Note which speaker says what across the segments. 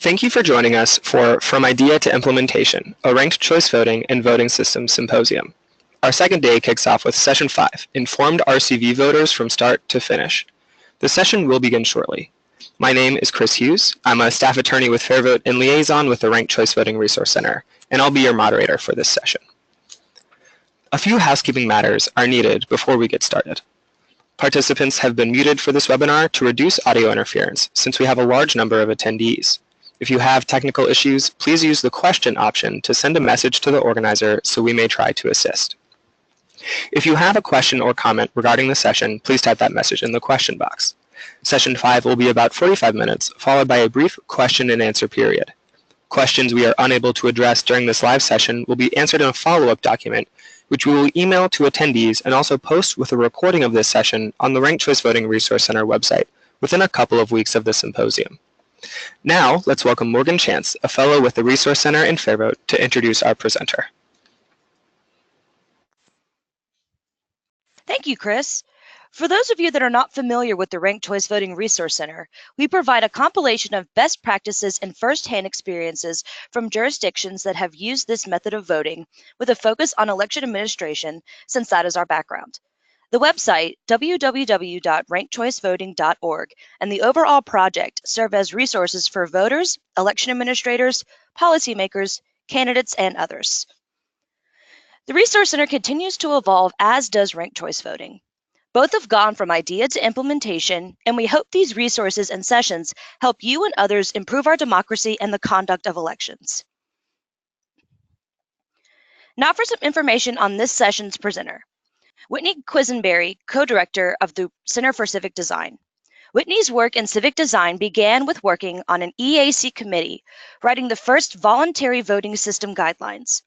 Speaker 1: Thank you for joining us for From Idea to Implementation, a Ranked Choice Voting and Voting Systems Symposium. Our second day kicks off with Session 5, Informed RCV Voters from Start to Finish. The session will begin shortly. My name is Chris Hughes. I'm a staff attorney with FairVote and liaison with the Ranked Choice Voting Resource Center, and I'll be your moderator for this session. A few housekeeping matters are needed before we get started. Participants have been muted for this webinar to reduce audio interference since we have a large number of attendees. If you have technical issues, please use the question option to send a message to the organizer so we may try to assist. If you have a question or comment regarding the session, please type that message in the question box. Session 5 will be about 45 minutes, followed by a brief question and answer period. Questions we are unable to address during this live session will be answered in a follow-up document, which we will email to attendees and also post with a recording of this session on the Ranked Choice Voting Resource Center website within a couple of weeks of the symposium. Now, let's welcome Morgan Chance, a fellow with the Resource Center and FairVote, to introduce our presenter.
Speaker 2: Thank you, Chris. For those of you that are not familiar with the Ranked Choice Voting Resource Center, we provide a compilation of best practices and firsthand experiences from jurisdictions that have used this method of voting with a focus on election administration, since that is our background. The website, www.rankedchoicevoting.org, and the overall project serve as resources for voters, election administrators, policymakers, candidates, and others. The Resource Center continues to evolve, as does ranked choice voting. Both have gone from idea to implementation, and we hope these resources and sessions help you and others improve our democracy and the conduct of elections. Now for some information on this session's presenter. Whitney Quesenbery, co-director of the Center for Civic Design. Whitney's work in civic design began with working on an EAC committee, writing the first voluntary voting system guidelines.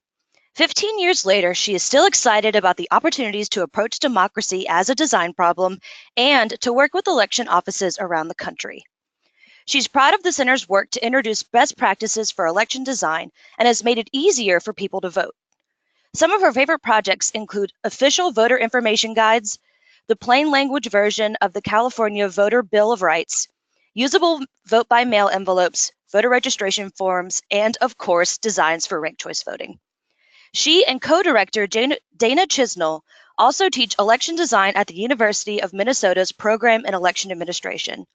Speaker 2: 15 years later, she is still excited about the opportunities to approach democracy as a design problem and to work with election offices around the country. She's proud of the center's work to introduce best practices for election design and has made it easier for people to vote. Some of her favorite projects include official voter information guides, the plain language version of the California Voter Bill of Rights, usable vote-by-mail envelopes, voter registration forms, and, of course, designs for ranked choice voting. She and co-director Dana Chisnell also teach election design at the University of Minnesota's Program in Election Administration.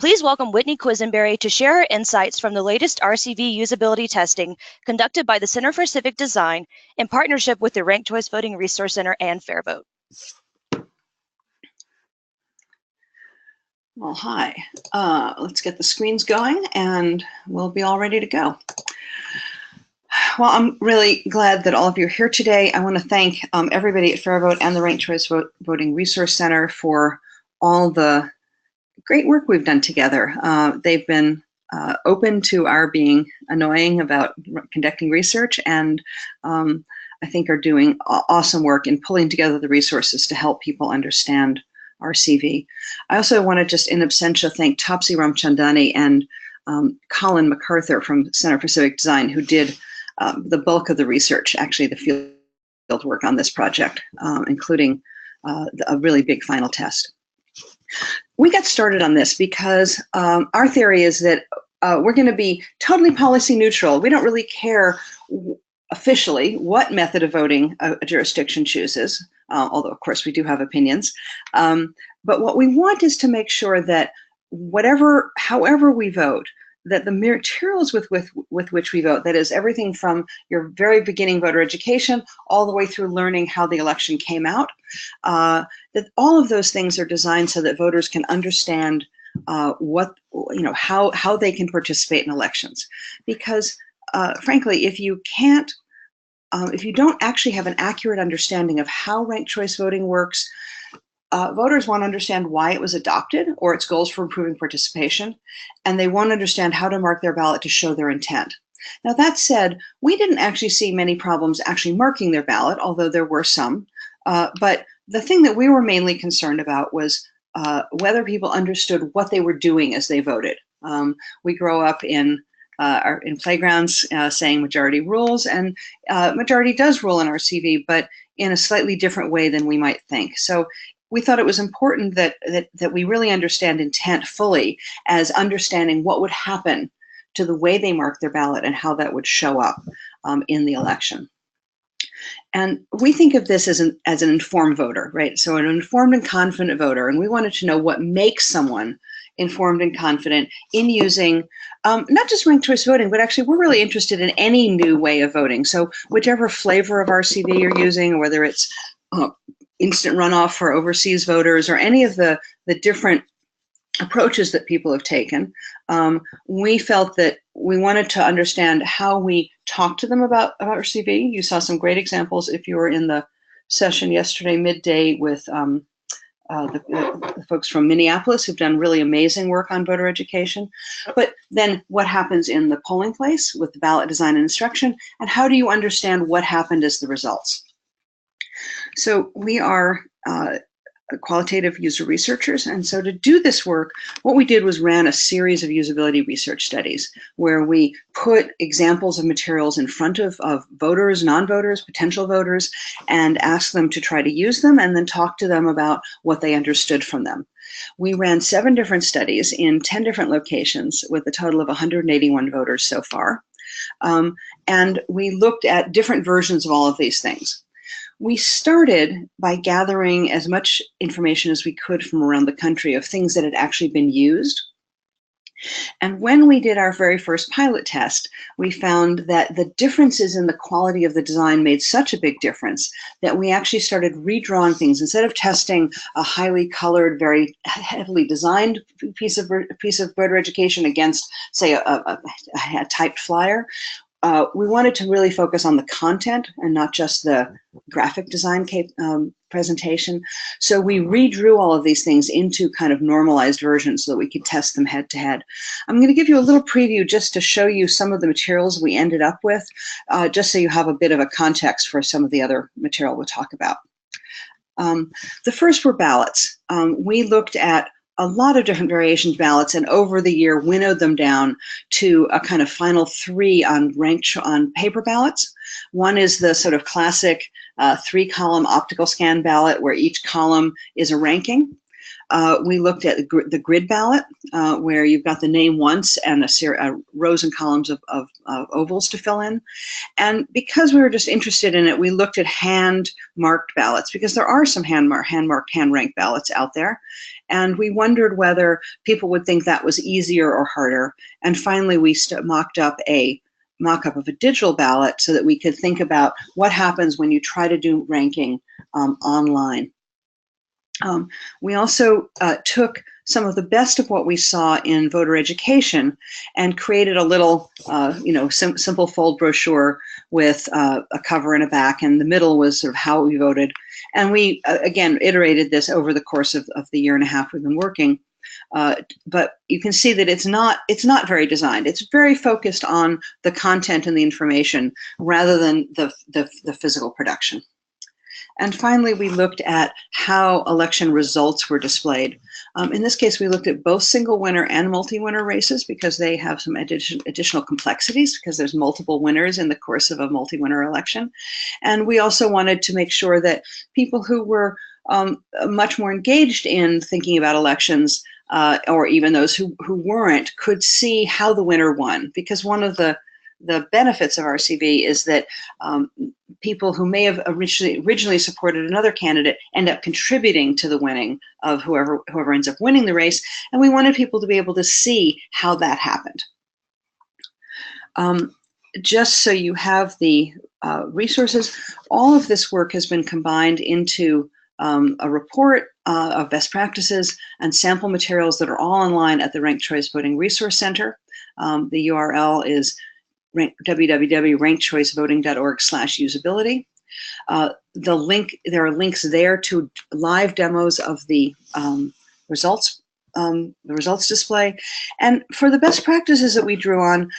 Speaker 2: Please welcome Whitney Quesenbery to share her insights from the latest RCV usability testing conducted by the Center for Civic Design in partnership with the Ranked Choice Voting Resource Center and FairVote.
Speaker 3: Well, hi. Let's get the screens going and we'll be all ready to go. Well, I'm really glad that all of you are here today. I want to thank everybody at FairVote and the Ranked Choice Voting Resource Center for all the great work we've done together. They've been open to our being annoying about conducting research, and I think are doing awesome work in pulling together the resources to help people understand RCV. I also want to just in absentia thank Tapsi Ramchandani and Colin MacArthur from Center for Civic Design, who did the bulk of the research, actually the field work on this project, including a really big final test. We got started on this because our theory is that we're going to be totally policy neutral. We don't really care officially what method of voting a jurisdiction chooses, although of course we do have opinions. But what we want is to make sure that however we vote, that the materials with which we vote, that is everything from your very beginning voter education all the way through learning how the election came out, that all of those things are designed so that voters can understand how they can participate in elections. Because frankly, if you don't actually have an accurate understanding of how ranked choice voting works, voters want to understand why it was adopted or its goals for improving participation, and they want to understand how to mark their ballot to show their intent. Now, that said, we didn't actually see many problems actually marking their ballot, although there were some. But the thing that we were mainly concerned about was whether people understood what they were doing as they voted. We grow up in playgrounds saying majority rules, and majority does rule in RCV, but in a slightly different way than we might think. So we thought it was important that we really understand intent fully as understanding what would happen to the way they mark their ballot and how that would show up in the election. And we think of this as an informed voter, right? So an informed and confident voter, and we wanted to know what makes someone informed and confident in using not just ranked choice voting, but actually we're really interested in any new way of voting. So whichever flavor of RCV you're using, whether it's instant runoff for overseas voters or any of the different approaches that people have taken, we felt that we wanted to understand how we talk to them about RCV. You saw some great examples if you were in the session yesterday midday with the folks from Minneapolis who've done really amazing work on voter education. But then what happens in the polling place with the ballot design and instruction, and how do you understand what happened as the results? So we are qualitative user researchers, and so to do this work, what we did was ran a series of usability research studies where we put examples of materials in front of voters, non-voters, potential voters, and asked them to try to use them and then talk to them about what they understood from them. We ran 7 different studies in 10 different locations with a total of 181 voters so far, and we looked at different versions of all of these things. We started by gathering as much information as we could from around the country of things that had actually been used. And when we did our very first pilot test, we found that the differences in the quality of the design made such a big difference that we actually started redrawing things. Instead of testing a highly colored, very heavily designed piece of voter education against, say, a typed flyer, we wanted to really focus on the content and not just the graphic design presentation. So we redrew all of these things into kind of normalized versions so that we could test them head to head. I'm going to give you a little preview just to show you some of the materials we ended up with, just so you have a bit of a context for some of the other material we'll talk about. The first were ballots. We looked at a lot of different variations of ballots, and over the year winnowed them down to a kind of final 3 on paper ballots. One is the sort of classic 3-column optical scan ballot where each column is a ranking. We looked at the grid ballot, where you've got the name once and rows and columns of ovals to fill in. And because we were just interested in it, we looked at hand-marked ballots, because there are some hand-marked, hand-ranked ballots out there. And we wondered whether people would think that was easier or harder. And finally, we mocked up a mock-up of a digital ballot so that we could think about what happens when you try to do ranking online. We also took some of the best of what we saw in voter education and created a little, simple fold brochure with a cover and a back, and the middle was sort of how we voted. And we, again, iterated this over the course of the year and a half we've been working. But you can see that it's not very designed. It's very focused on the content and the information rather than the physical production. And finally, we looked at how election results were displayed. In this case, we looked at both single winner and multi-winner races because they have some additional complexities because there's multiple winners in the course of a multi-winner election. And we also wanted to make sure that people who were much more engaged in thinking about elections, or even those who weren't, could see how the winner won. Because one of the benefits of RCV is that people who may have originally supported another candidate end up contributing to the winning of whoever ends up winning the race, and we wanted people to be able to see how that happened. Just so you have the resources, all of this work has been combined into a report of best practices and sample materials that are all online at the Ranked Choice Voting Resource Center. The URL is www.rankedchoicevoting.org/usability. There are links there to live demos of the results display. And for the best practices that we drew on,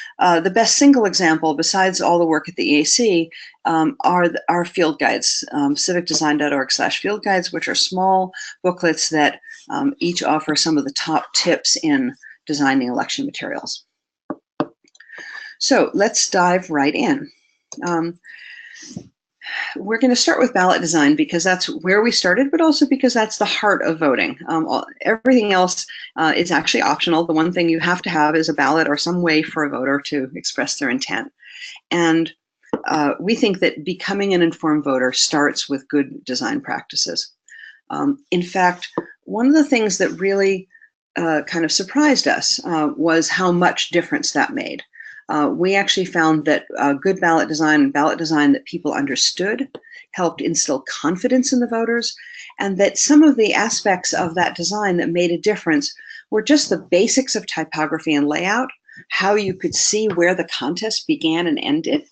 Speaker 3: the best single example, besides all the work at the EAC, are field guides, civicdesign.org/field guides, which are small booklets that each offer some of the top tips in designing election materials. So let's dive right in. We're going to start with ballot design because that's where we started, but also because that's the heart of voting. Everything else is actually optional. The one thing you have to have is a ballot or some way for a voter to express their intent. And we think that becoming an informed voter starts with good design practices. In fact, one of the things that really kind of surprised us was how much difference that made. We actually found that good ballot design and ballot design that people understood helped instill confidence in the voters, and that some of the aspects of that design that made a difference were just the basics of typography and layout, how you could see where the contest began and ended,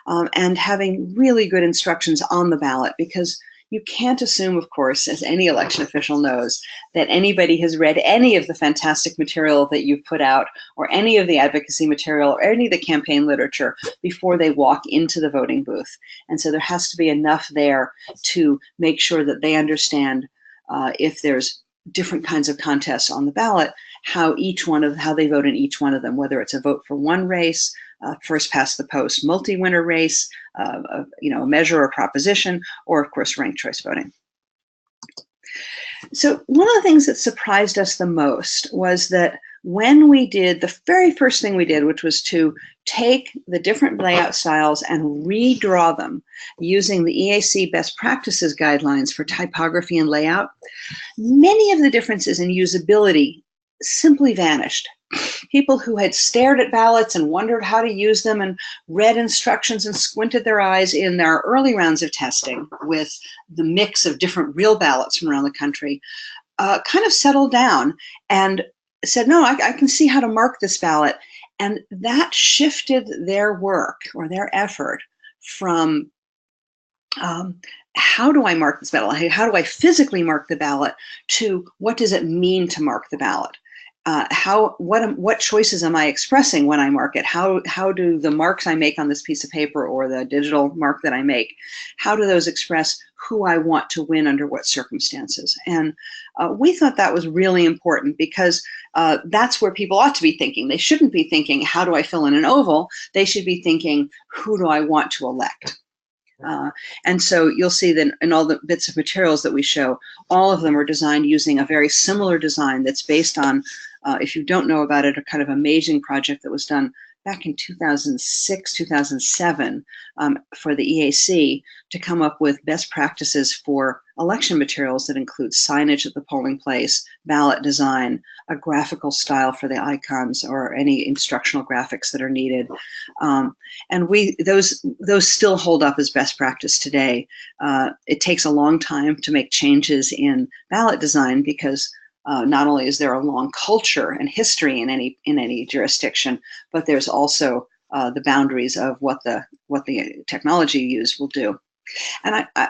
Speaker 3: and having really good instructions on the ballot, because you can't assume, of course, as any election official knows, that anybody has read any of the fantastic material that you've put out, or any of the advocacy material, or any of the campaign literature before they walk into the voting booth. And so there has to be enough there to make sure that they understand if there's different kinds of contests on the ballot, how they vote in each one of them, whether it's a vote for one race, first past the post multi-winner race, a measure or proposition, or of course ranked choice voting. So one of the things that surprised us the most was that when we did the very first thing we did, which was to take the different layout styles and redraw them using the EAC best practices guidelines for typography and layout, many of the differences in usability simply vanished. People who had stared at ballots and wondered how to use them and read instructions and squinted their eyes in their early rounds of testing with the mix of different real ballots from around the country kind of settled down and said, no, I can see how to mark this ballot. And that shifted their work or their effort from how do I mark this ballot? How do I physically mark the ballot to what does it mean to mark the ballot? What choices am I expressing when I mark it? How do the marks I make on this piece of paper or the digital mark that I make, how do those express who I want to win under what circumstances? And we thought that was really important because that's where people ought to be thinking. They shouldn't be thinking, how do I fill in an oval? They should be thinking, who do I want to elect? And so you'll see that in all the bits of materials that we show, all of them are designed using a very similar design that's based on, if you don't know about it, a kind of amazing project that was done back in 2006, 2007 for the EAC to come up with best practices for election materials that include signage at the polling place, ballot design, a graphical style for the icons or any instructional graphics that are needed. And those still hold up as best practice today. It takes a long time to make changes in ballot design because not only is there a long culture and history in any jurisdiction, but there's also the boundaries of what the technology used will do. And I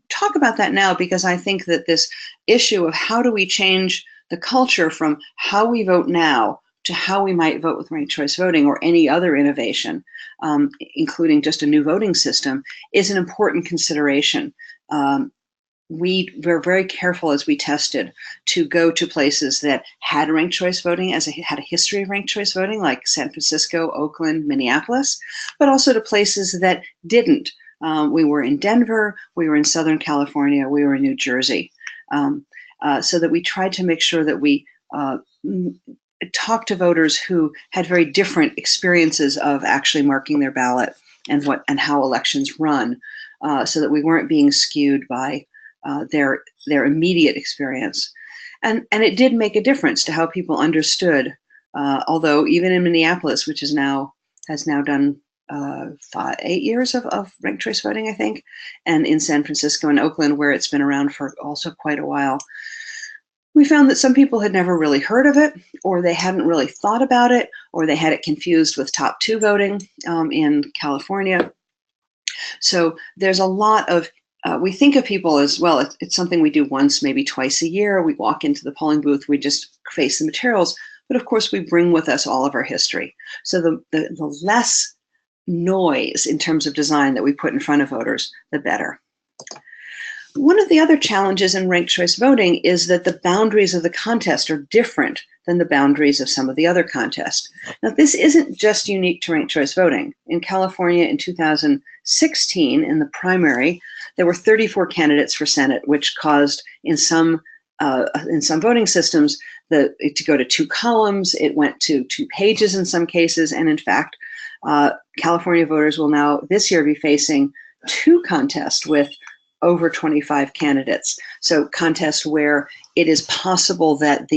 Speaker 3: talk about that now because I think that this issue of how do we change the culture from how we vote now to how we might vote with ranked choice voting or any other innovation, including just a new voting system, is an important consideration. We were very careful as we tested to go to places that had ranked choice voting, had a history of ranked choice voting, like San Francisco, Oakland, Minneapolis, but also to places that didn't. We were in Denver, we were in Southern California, we were in New Jersey, so that we tried to make sure that we talked to voters who had very different experiences of actually marking their ballot and how elections run, so that we weren't being skewed by their immediate experience. And it did make a difference to how people understood, although even in Minneapolis, which has now done 8 years of ranked choice voting, I think, and in San Francisco and Oakland, where it's been around for also quite a while, we found that some people had never really heard of it, or they hadn't really thought about it, or they had it confused with top 2 voting in California. So there's a lot of we think of people as, well, it's something we do once, maybe twice a year. We walk into the polling booth, we just face the materials, but of course we bring with us all of our history. So the less noise in terms of design that we put in front of voters, the better. One of the other challenges in ranked choice voting is that the boundaries of the contest are different than the boundaries of some of the other contests. Now, this isn't just unique to ranked choice voting. In California in 2016, 2016, in the primary, there were 34 candidates for Senate, which caused in some voting systems to go to 2 columns. It went to 2 pages in some cases, and in fact, California voters will now this year be facing 2 contests with over 25 candidates. So contests where it is possible that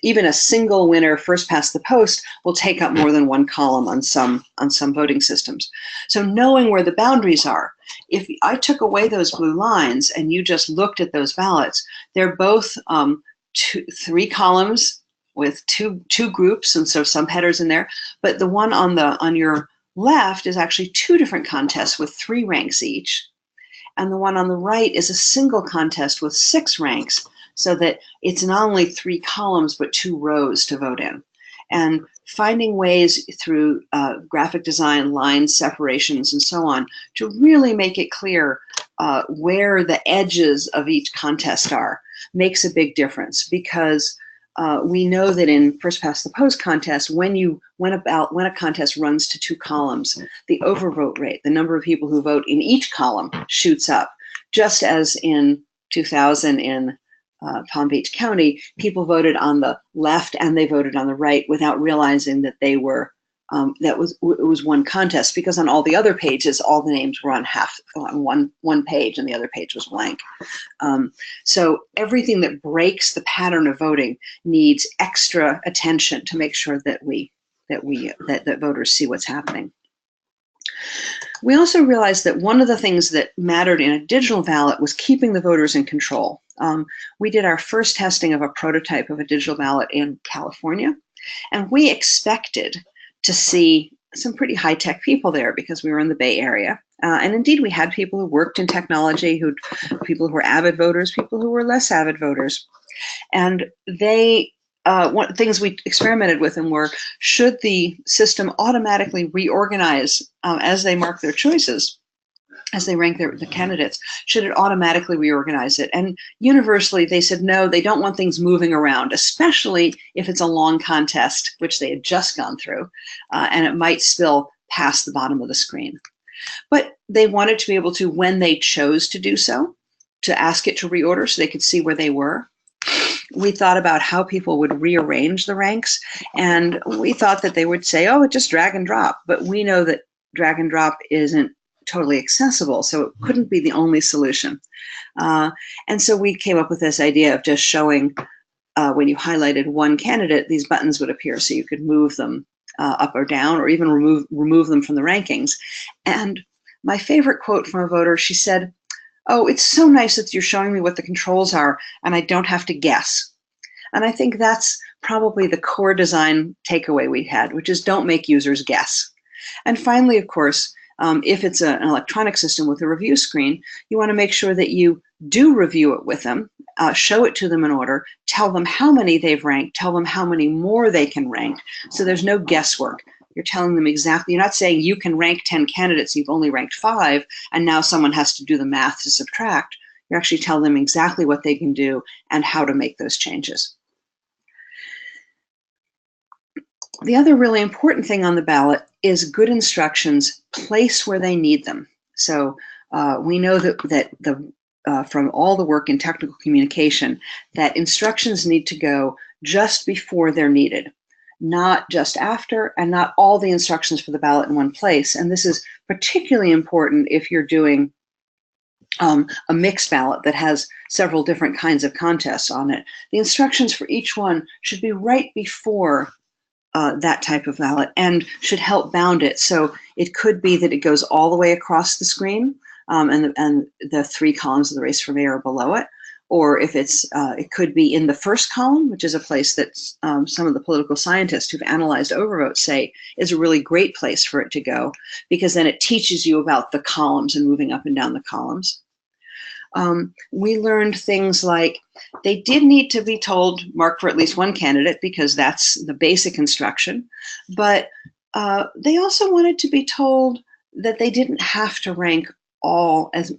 Speaker 3: even a single winner first past the post will take up more than 1 column on some voting systems. So knowing where the boundaries are, if I took away those blue lines and you just looked at those ballots, they're both 3 columns with two groups, and so some headers in there. But the one on your left is actually 2 different contests with 3 ranks each, and the one on the right is a single contest with 6 ranks, so that it's not only 3 columns but 2 rows to vote in. And finding ways through graphic design, line separations, and so on to really make it clear where the edges of each contest are makes a big difference, because we know that in first past the post contests, when a contest runs to 2 columns, the overvote rate, the number of people who vote in each column, shoots up. Just as in 2000 in Palm Beach County, people voted on the left and they voted on the right without realizing that they were it was one contest, because on all the other pages, all the names were on one page and the other page was blank. So everything that breaks the pattern of voting needs extra attention to make sure that that voters see what's happening. We also realized that one of the things that mattered in a digital ballot was keeping the voters in control. We did our first testing of a prototype of a digital ballot in California, and we expected to see some pretty high-tech people there because we were in the Bay Area. And indeed, we had people who worked in technology, people who were avid voters, people who were less avid voters. And one things we experimented with them were, should the system automatically reorganize as they mark their choices, as they rank the candidates, should it automatically reorganize it? And universally, they said no, they don't want things moving around, especially if it's a long contest, which they had just gone through, and it might spill past the bottom of the screen. But they wanted to be able to, when they chose to do so, to ask it to reorder so they could see where they were. We thought about how people would rearrange the ranks, and we thought that they would say, oh, just drag and drop. But we know that drag and drop isn't totally accessible, so it couldn't be the only solution. And so we came up with this idea of just showing when you highlighted one candidate, these buttons would appear so you could move them up or down, or even remove them from the rankings. And my favorite quote from a voter, she said, oh, it's so nice that you're showing me what the controls are and I don't have to guess. And I think that's probably the core design takeaway we had, which is don't make users guess. And finally, of course, if it's an electronic system with a review screen, you want to make sure that you do review it with them, show it to them in order, tell them how many they've ranked, tell them how many more they can rank, so there's no guesswork. You're telling them exactly, you're not saying you can rank 10 candidates, you've only ranked 5, and now someone has to do the math to subtract. You're actually telling them exactly what they can do and how to make those changes. The other really important thing on the ballot is good instructions place where they need them. So we know that from all the work in technical communication, that instructions need to go just before they're needed, not just after, and not all the instructions for the ballot in one place. And this is particularly important if you're doing a mixed ballot that has several different kinds of contests on it. The instructions for each one should be right before that type of ballot and should help bound it. So it could be that it goes all the way across the screen and the 3 columns of the race for mayor are below it. Or if it could be in the first column, which is a place that some of the political scientists who've analyzed overvotes say is a really great place for it to go, because then it teaches you about the columns and moving up and down the columns. We learned things like they did need to be told mark for at least one candidate, because that's the basic instruction, but they also wanted to be told that they didn't have to rank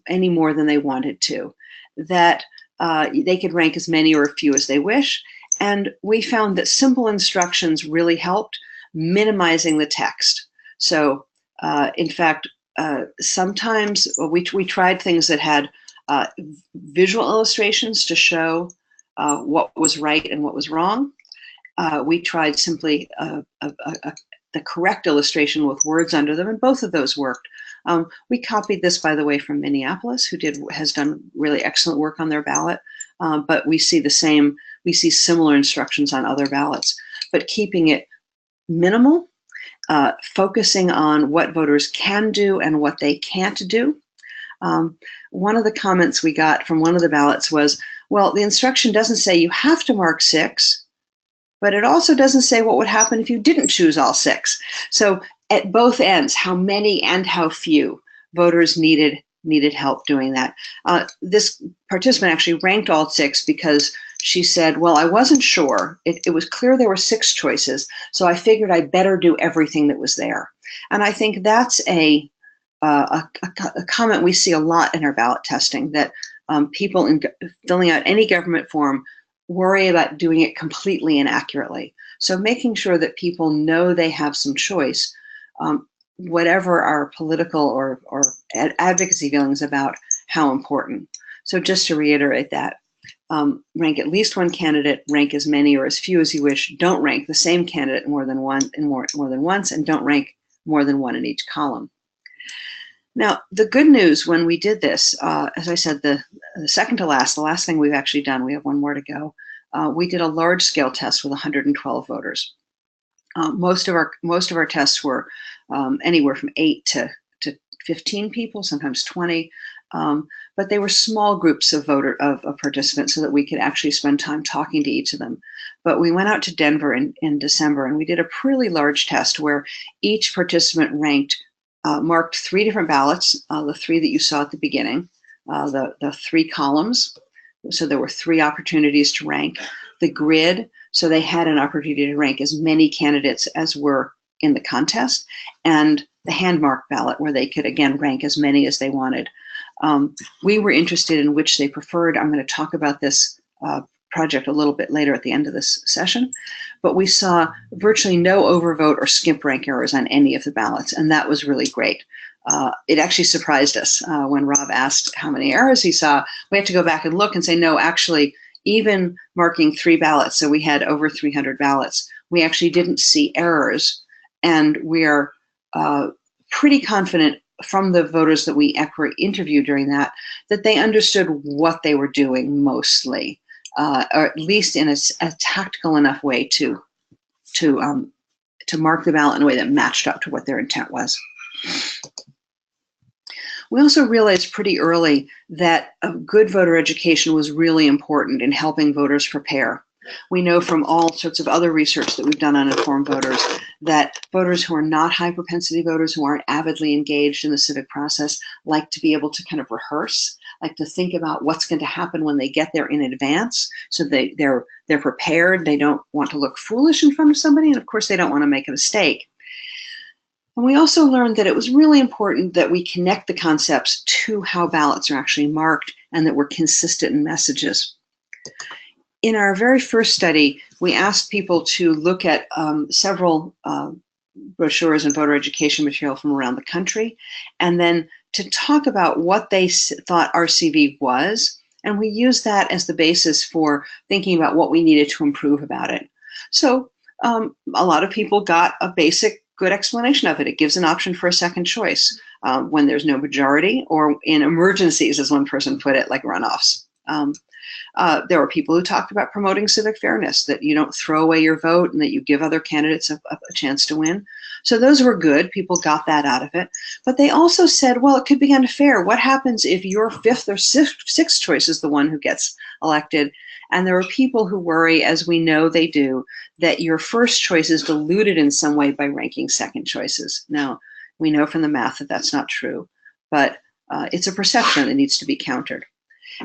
Speaker 3: any more than they wanted to, that they could rank as many or a few as they wish. And we found that simple instructions really helped, minimizing the text. So In fact, sometimes we tried things that had visual illustrations to show what was right and what was wrong. We tried simply the correct illustration with words under them, and both of those worked. We copied this, by the way, from Minneapolis, who has done really excellent work on their ballot. But we see similar instructions on other ballots, but keeping it minimal, focusing on what voters can do and what they can't do. One of the comments we got from one of the ballots was, well, the instruction doesn't say you have to mark 6, but it also doesn't say what would happen if you didn't choose all 6. So at both ends, how many and how few voters needed help doing that. This participant actually ranked all 6 because she said, well, I wasn't sure. It was clear there were 6 choices, so I figured I better do everything that was there. And I think that's a comment we see a lot in our ballot testing, that people in filling out any government form worry about doing it completely and accurately. So making sure that people know they have some choice, whatever our political or advocacy feelings about how important. So just to reiterate that, rank at least one candidate, rank as many or as few as you wish. Don't rank the same candidate more than once, and don't rank more than one in each column. Now, the good news when we did this, as I said, the second to last, the last thing we've actually done, we have one more to go, we did a large-scale test with 112 voters. Most of our tests were anywhere from 8 to 15 people, sometimes 20, but they were small groups of participants so that we could actually spend time talking to each of them. But we went out to Denver in December, and we did a pretty large test where each participant marked 3 different ballots, the 3 that you saw at the beginning, the 3 columns, so there were 3 opportunities to rank, the grid, so they had an opportunity to rank as many candidates as were in the contest, and the hand-marked ballot, where they could, again, rank as many as they wanted. We were interested in which they preferred. I'm going to talk about this project a little bit later at the end of this session, but we saw virtually no overvote or skimp rank errors on any of the ballots, and that was really great. It actually surprised us when Rob asked how many errors he saw. We had to go back and look and say, no, actually, even marking 3 ballots, so we had over 300 ballots, we actually didn't see errors, and we are pretty confident from the voters that we interviewed during that they understood what they were doing mostly, or at least in a tactical enough way to mark the ballot in a way that matched up to what their intent was. We also realized pretty early that a good voter education was really important in helping voters prepare. We know from all sorts of other research that we've done on informed voters that voters who are not high propensity voters, who aren't avidly engaged in the civic process, like to be able to kind of rehearse, like to think about what's going to happen when they get there in advance, so they're prepared. They don't want to look foolish in front of somebody, and of course they don't want to make a mistake. And we also learned that it was really important that we connect the concepts to how ballots are actually marked, and that we're consistent in messages. In our very first study, we asked people to look at several brochures and voter education material from around the country, and then to talk about what they thought RCV was, and we used that as the basis for thinking about what we needed to improve about it. So a lot of people got a basic good explanation of it. It gives an option for a second choice when there's no majority, or in emergencies, as one person put it, like runoffs. There were people who talked about promoting civic fairness, that you don't throw away your vote and that you give other candidates a chance to win. So those were good. People got that out of it. But they also said, well, it could be unfair. What happens if your 5th or 6th choice is the one who gets elected? And there are people who worry, as we know they do, that your first choice is diluted in some way by ranking second choices. Now, we know from the math that that's not true, but it's a perception that needs to be countered.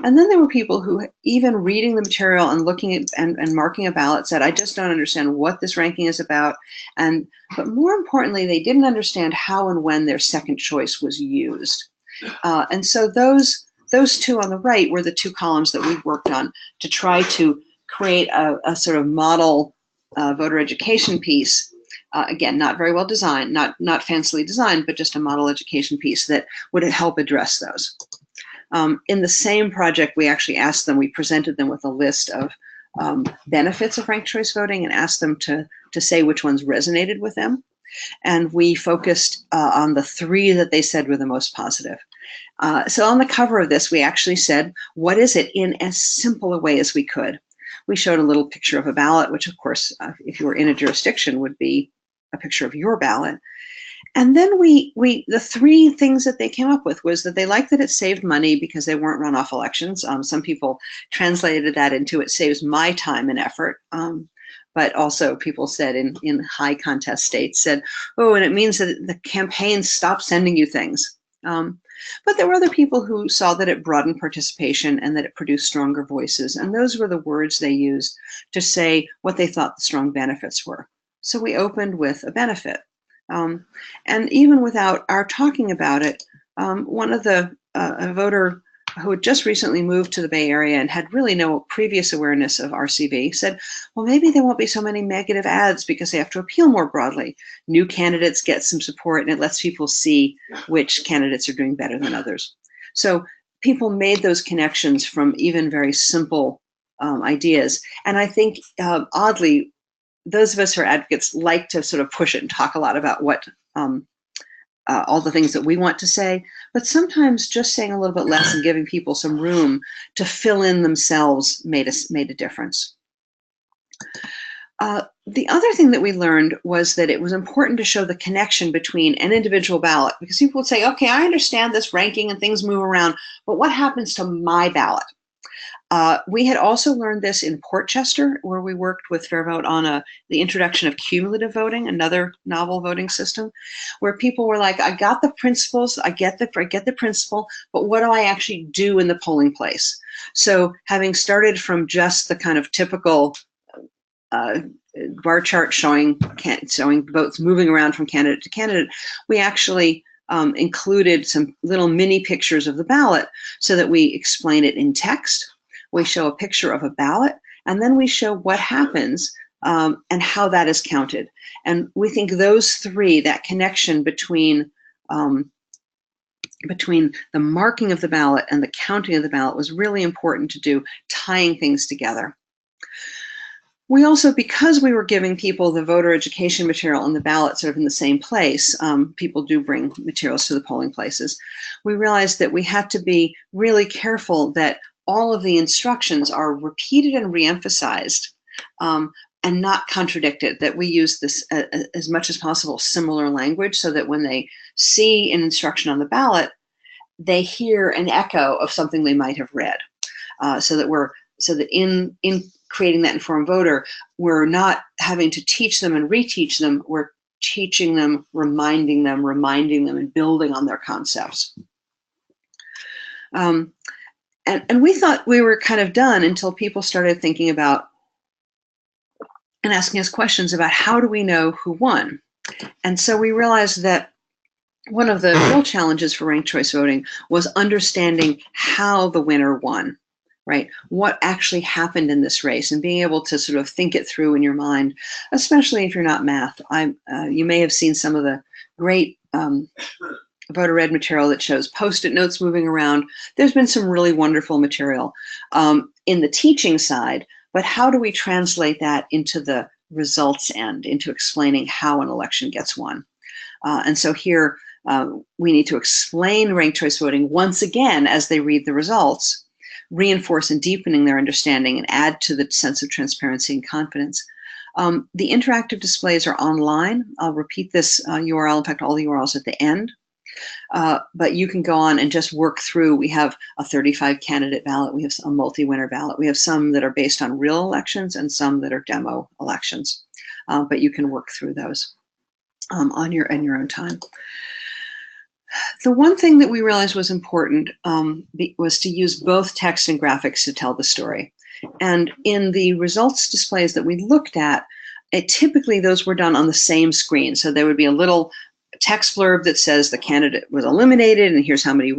Speaker 3: And then there were people who, even reading the material and looking at and marking a ballot, said, I just don't understand what this ranking is about. But more importantly, they didn't understand how and when their second choice was used. And so those 2 on the right were the 2 columns that we worked on to try to create a sort of model voter education piece Again, not very well designed, not fancily designed, but just a model education piece that would help address those. In the same project, we actually asked them, we presented them with a list of benefits of ranked choice voting and asked them to say which ones resonated with them. And we focused on the 3 that they said were the most positive. So on the cover of this, we actually said, what is it, in as simple a way as we could. We showed a little picture of a ballot, which of course, if you were in a jurisdiction, would be a picture of your ballot. And then the 3 things that they came up with was that they liked that it saved money because they weren't runoff elections. Some people translated that into it saves my time and effort. But also people said in high contest states said, oh, and it means that the campaigns stop sending you things. But there were other people who saw that it broadened participation and that it produced stronger voices. And those were the words they used to say what they thought the strong benefits were. So we opened with a benefit. And even without our talking about it, one of a voter who had just recently moved to the Bay Area and had really no previous awareness of RCV said, well, maybe there won't be so many negative ads because they have to appeal more broadly. New candidates get some support and it lets people see which candidates are doing better than others. So people made those connections from even very simple ideas. And I think, oddly, those of us who are advocates like to sort of push it and talk a lot about what all the things that we want to say, but sometimes just saying a little bit less and giving people some room to fill in themselves made a difference. The other thing that we learned was that it was important to show the connection between an individual ballot, because people would say, okay, I understand this ranking and things move around, but what happens to my ballot? We had also learned this in Portchester, where we worked with FairVote on the introduction of cumulative voting, another novel voting system, where people were like, I got the principles, I get the principle, but what do I actually do in the polling place? So having started from just the kind of typical bar chart showing votes moving around from candidate to candidate, we actually included some little mini pictures of the ballot so that we explain it in text. We show a picture of a ballot, and then we show what happens and how that is counted. And we think those 3, that connection between the marking of the ballot and the counting of the ballot, was really important to do, tying things together. We also, because we were giving people the voter education material and the ballot sort of in the same place, people do bring materials to the polling places, we realized that we had to be really careful that all of the instructions are repeated and reemphasized and not contradicted, that we use this as much as possible similar language so that when they see an instruction on the ballot, they hear an echo of something they might have read. So that in creating that informed voter, we're not having to teach them and reteach them, we're teaching them, reminding them, and building on their concepts. And we thought we were kind of done until people started thinking about and asking us questions about how do we know who won? And so we realized that one of the real challenges for ranked choice voting was understanding how the winner won, right? What actually happened in this race, and being able to sort of think it through in your mind, especially if you're not math. You may have seen some of the great voter ed material that shows Post-it notes moving around. There's been some really wonderful material in the teaching side, but how do we translate that into the results end, into explaining how an election gets won? And so here we need to explain ranked choice voting once again as they read the results, reinforce and deepening their understanding, and add to the sense of transparency and confidence. The interactive displays are online. I'll repeat this URL, in fact, all the URLs at the end. But you can go on and just work through. We have a 35 candidate ballot. We have a multi-winner ballot. We have some that are based on real elections and some that are demo elections. But you can work through those in your own time. The one thing that we realized was important was to use both text and graphics to tell the story. And in the results displays that we looked at, typically those were done on the same screen. So there would be a little text blurb that says the candidate was eliminated and here's how many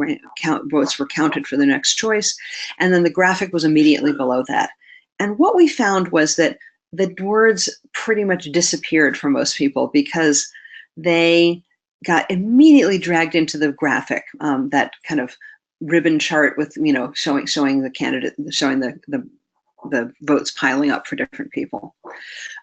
Speaker 3: votes were counted for the next choice. And then the graphic was immediately below that. And what we found was that the words pretty much disappeared for most people because they got immediately dragged into the graphic, that kind of ribbon chart with, showing the candidate, showing the votes piling up for different people.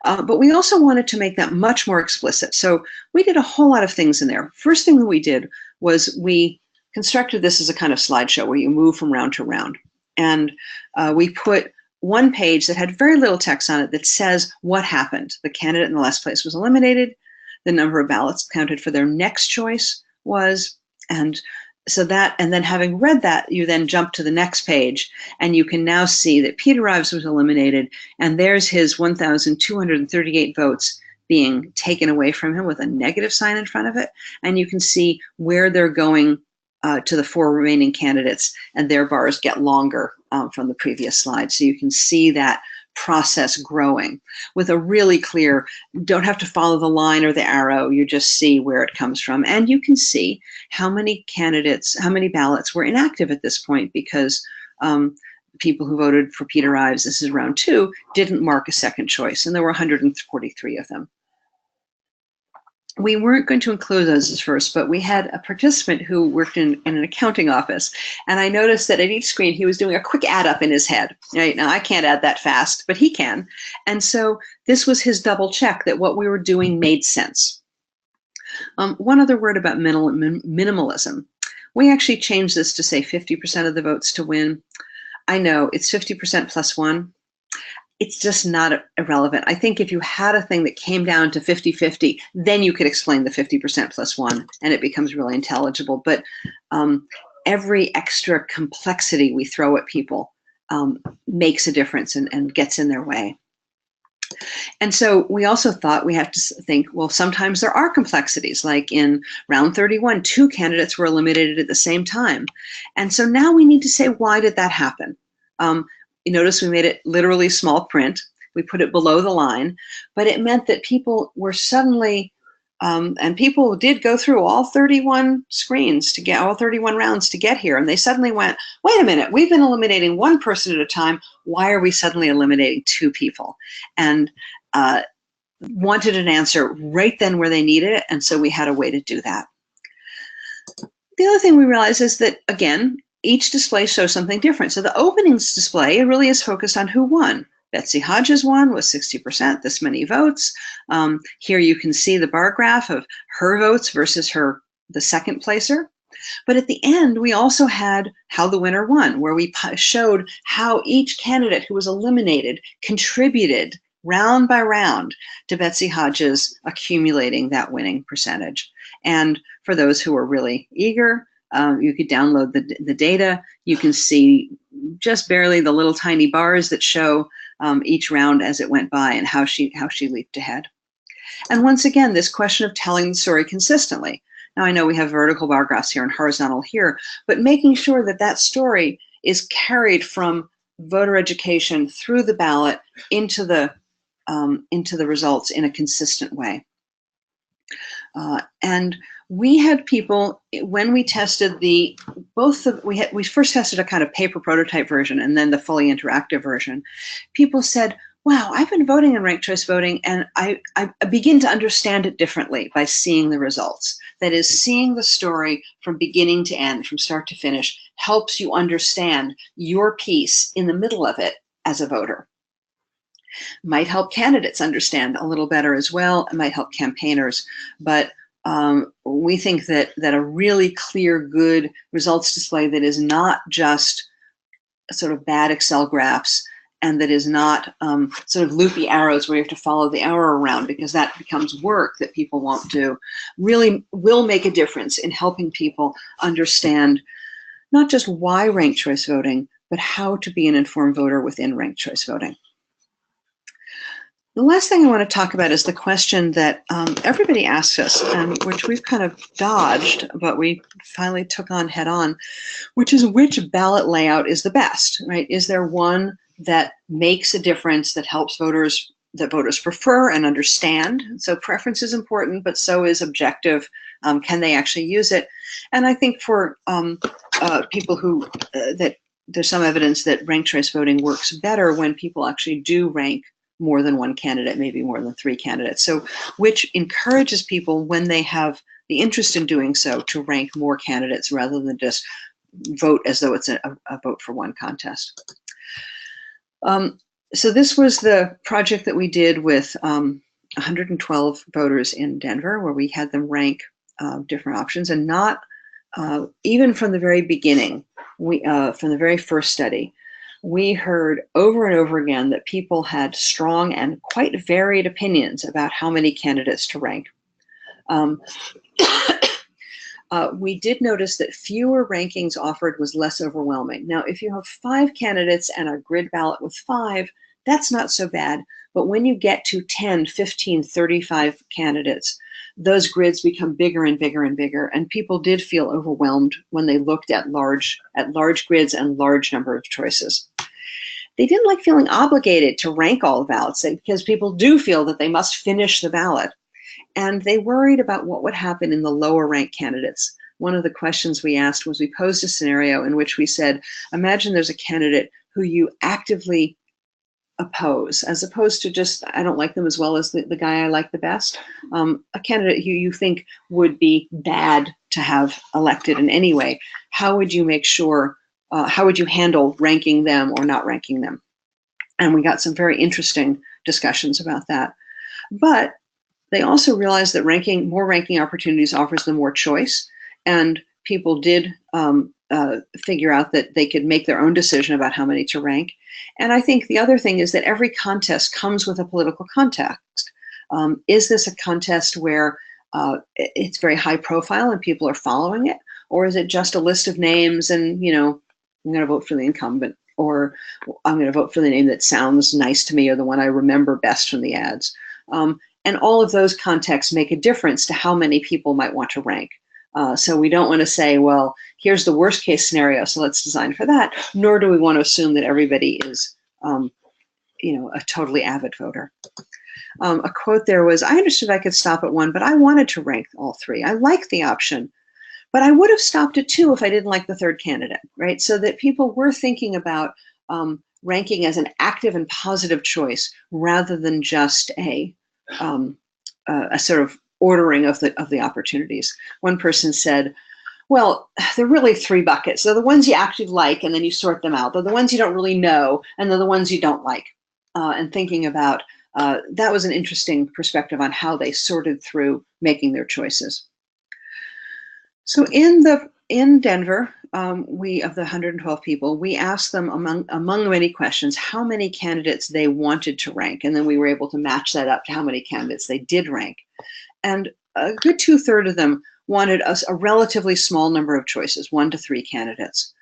Speaker 3: But we also wanted to make that much more explicit. So we did a whole lot of things in there. First thing that we did was we constructed this as a kind of slideshow where you move from round to round. And we put one page that had very little text on it that says what happened. The candidate in the last place was eliminated, the number of ballots counted for their next choice was, and then having read that, you then jump to the next page, and you can now see that Peter Ives was eliminated, and there's his 1,238 votes being taken away from him with a negative sign in front of it, and you can see where they're going to the 4 remaining candidates, and their bars get longer from the previous slide. So you can see that process growing with a really clear, don't have to follow the line or the arrow, you just see where it comes from. And you can see how many candidates, how many ballots were inactive at this point, because people who voted for Peter Ives, this is round 2, didn't mark a second choice, and there were 143 of them. We weren't going to include those as first, but we had a participant who worked in an accounting office, and I noticed that at each screen he was doing a quick add up in his head. Right? Now I can't add that fast, but he can. And so this was his double check that what we were doing made sense. One other word about minimalism. We actually changed this to say 50% of the votes to win. I know it's 50% plus 1. It's just not irrelevant. I think if you had a thing that came down to 50-50, then you could explain the 50% plus 1, and it becomes really intelligible. But every extra complexity we throw at people makes a difference and gets in their way. And so we also thought we have to think, well, sometimes there are complexities, like in round 31, 2 candidates were eliminated at the same time. And so now we need to say, why did that happen? You notice we made it literally small print. We put it below the line, but it meant that people were suddenly, and people did go through all 31 screens to get, all 31 rounds to get here. And they suddenly went, wait a minute, we've been eliminating 1 person at a time. Why are we suddenly eliminating 2 people? And wanted an answer right then where they needed it. And so we had a way to do that. The other thing we realized is that, again, each display shows something different. So the openings display, it really is focused on who won. Betsy Hodges won with 60%, this many votes. Here you can see the bar graph of her votes versus the second placer. But at the end, we also had how the winner won, where we showed how each candidate who was eliminated contributed round by round to Betsy Hodges accumulating that winning percentage. And for those who are really eager, you could download the data. You can see just barely the little tiny bars that show each round as it went by and how she leaped ahead. And once again, this question of telling the story consistently. Now I know we have vertical bar graphs here and horizontal here, but making sure that that story is carried from voter education through the ballot into the results in a consistent way. And we had people, when we tested we first tested a kind of paper prototype version and then the fully interactive version. People said, wow, I've been voting in ranked choice voting and I begin to understand it differently by seeing the results. That is, seeing the story from beginning to end, from start to finish, helps you understand your piece in the middle of it as a voter. Might help candidates understand a little better as well. It might help campaigners, but we think that a really clear, good results display that is not just sort of bad Excel graphs and that is not sort of loopy arrows where you have to follow the arrow around because that becomes work that people won't do, really will make a difference in helping people understand not just why ranked choice voting, but how to be an informed voter within ranked choice voting. The last thing I want to talk about is the question that everybody asks us, and which we've kind of dodged, but we finally took on head on, which is which ballot layout is the best, right? Is there one that makes a difference that helps voters, that voters prefer and understand? So preference is important, but so is objective. Can they actually use it? And I think for people who, that there's some evidence that ranked choice voting works better when people actually do rank more than one candidate, maybe more than 3 candidates. So which encourages people, when they have the interest in doing so, to rank more candidates rather than just vote as though it's a vote for one contest. So this was the project that we did with 112 voters in Denver, where we had them rank different options, and not even from the very beginning, from the very first study, we heard over and over again that people had strong and quite varied opinions about how many candidates to rank. We did notice that fewer rankings offered was less overwhelming. Now, if you have 5 candidates and a grid ballot with 5, that's not so bad. But when you get to 10, 15, 35 candidates, those grids become bigger and bigger and bigger, and people did feel overwhelmed when they looked at large grids and large number of choices. They didn't like feeling obligated to rank all the ballots, because people do feel that they must finish the ballot. And they worried about what would happen in the lower ranked candidates. One of the questions we asked was, we posed a scenario in which we said, imagine there's a candidate who you actively oppose, as opposed to just, I don't like them as well as the guy I like the best. A candidate who you think would be bad to have elected in any way. How would you make sure, how would you handle ranking them or not ranking them? And we got some very interesting discussions about that. But they also realized that more ranking opportunities offers them more choice, and people did figure out that they could make their own decision about how many to rank. And I think the other thing is that every contest comes with a political context. Is this a contest where it's very high profile and people are following it? Or is it just a list of names and, you know, I'm going to vote for the incumbent, or I'm going to vote for the name that sounds nice to me, or the one I remember best from the ads? And all of those contexts make a difference to how many people might want to rank. So we don't want to say, well, here's the worst case scenario, so let's design for that. Nor do we want to assume that everybody is, you know, a totally avid voter. A quote there was, I understood I could stop at 1, but I wanted to rank all 3. I like the option, but I would have stopped at 2 if I didn't like the 3rd candidate, right? So that people were thinking about ranking as an active and positive choice rather than just a sort of ordering of the opportunities. One person said, well, there are really 3 buckets. They're the ones you actually like, and then you sort them out. They're the ones you don't really know, and they're the ones you don't like. And thinking about, that was an interesting perspective on how they sorted through making their choices. So in Denver, we, of the 112 people, we asked them among many questions, how many candidates they wanted to rank. And then we were able to match that up to how many candidates they did rank. And a good 2/3 of them wanted a relatively small number of choices, 1 to 3 candidates.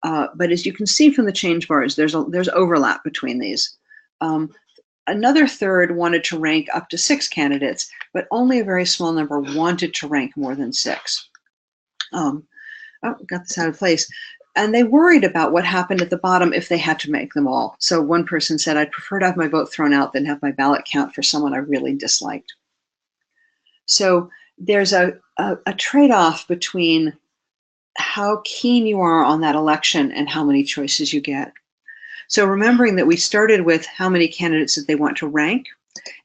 Speaker 3: But as you can see from the change bars, there's overlap between these. Another 1/3 wanted to rank up to 6 candidates, but only a very small number wanted to rank more than 6. Oh, got this out of place. And they worried about what happened at the bottom if they had to make them all. So one person said, I'd prefer to have my vote thrown out than have my ballot count for someone I really disliked. So there's a trade-off between how keen you are on that election and how many choices you get. So remembering that we started with how many candidates that they want to rank,